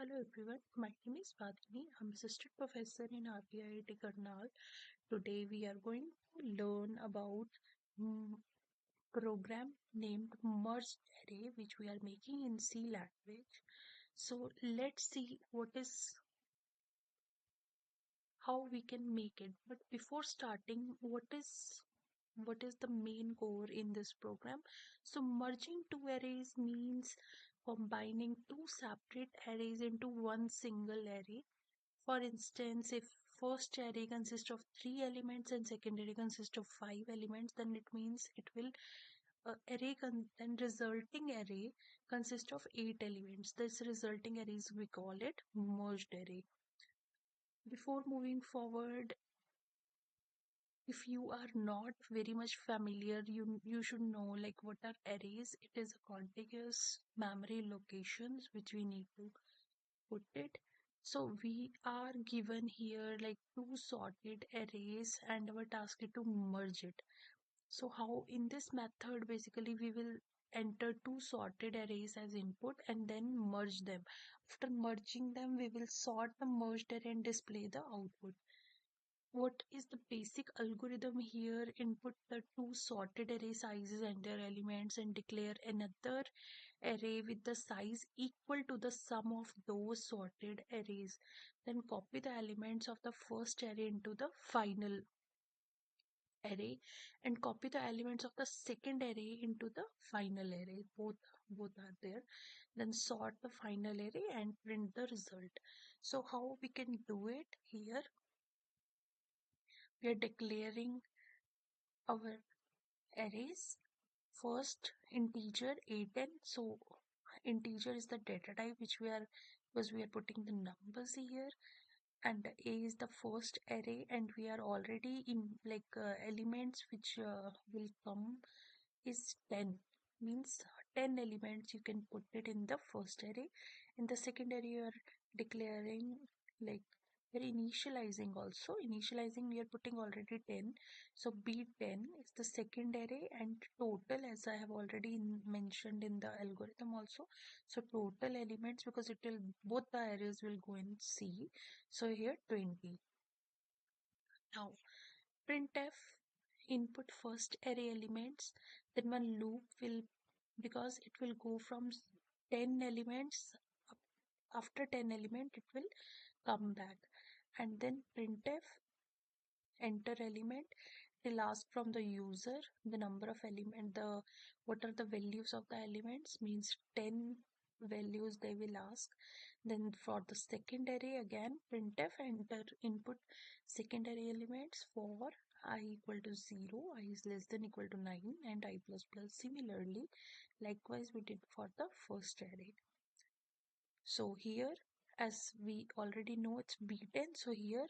Hello everyone, my name is Vadini. I'm assistant professor in RPIIT Karnal. Today we are going to learn about mm, program named merged array which we are making in C language. So let's see how we can make it. But before starting, what is the main core in this program? So merging two arrays means combining two separate arrays into one single array. For instance, if first array consists of 3 elements and second array consists of 5 elements, then it means it will then resulting array consists of 8 elements. This resulting arrays we call it merged array. Before moving forward, if you are not very much familiar, you should know like what are arrays. It is a contiguous memory locations which we need to put it. So we are given here like two sorted arrays and our task is to merge it. So how in this method basically we will enter two sorted arrays as input and then merge them. After merging them we will sort the merged array and display the output. What is the basic algorithm here? Input the two sorted array sizes and their elements and declare another array with the size equal to the sum of those sorted arrays. Then copy the elements of the first array into the final array and copy the elements of the second array into the final array. Both are there. Then sort the final array and print the result. So how we can do it here? We are declaring our arrays. First integer a10. So integer is the data type which because we are putting the numbers here, and a is the first array and we are already in elements which will come is 10, means 10 elements you can put it in the first array. In the second array you are declaring like we're initializing also. Initializing we are putting already 10, so b10 is the second array and total, as I have already mentioned in the algorithm also, so total elements, because it will both the arrays will go in C, so here 20. Now printf input first array elements, then one loop will, because it will go from 10 elements, after 10 element it will come back, and then printf enter element. It will ask from the user the number of element, the what are the values of the elements, means 10 values they will ask. Then for the second array again printf enter input second array elements for I equal to 0, I is less than equal to 9 and I plus plus. Similarly likewise we did for the first array. So here, as we already know, it's b10, so here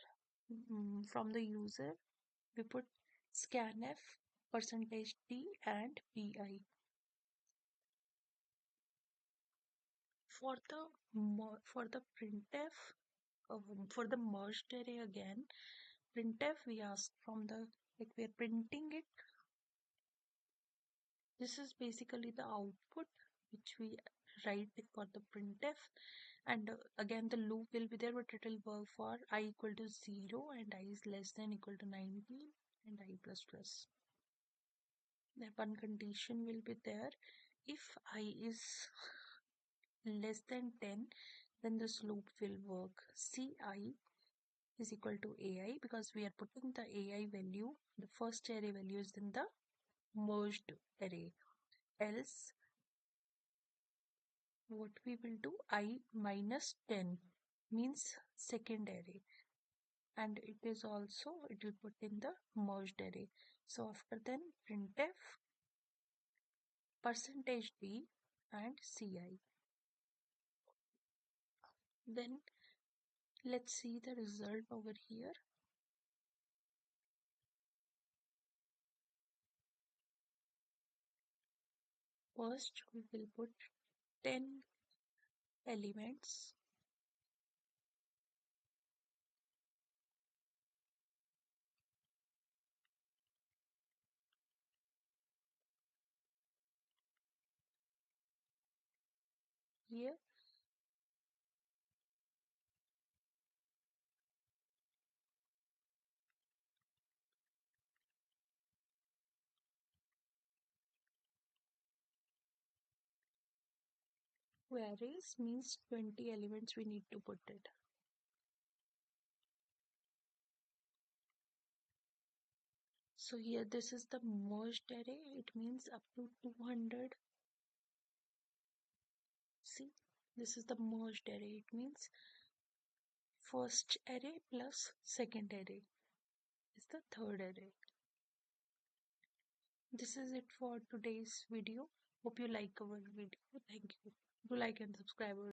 from the user we put scanf percentage %d and pi. For the printf, for the merged array again, printf we ask from the, like we are printing it. This is basically the output which we write for the printf, and again the loop will be there, but it will work for I equal to 0 and I is less than equal to 19 and I plus plus. That one condition will be there. If I is less than 10, then this loop will work. Ci is equal to ai, because we are putting the ai value, the first array values in the merged array. Else what we will do, I minus 10 means second array, and it is also, it will put in the merged array. So after then printf percentage %d and ci. Then let's see the result over here. First we will put 10 elements. Here two arrays means 20 elements we need to put it. So here this is the merged array. It means up to 200. See, this is the merged array. It means first array plus second array is the third array. This is it for today's video. Hope you like our video. Thank you. Do like and subscribe our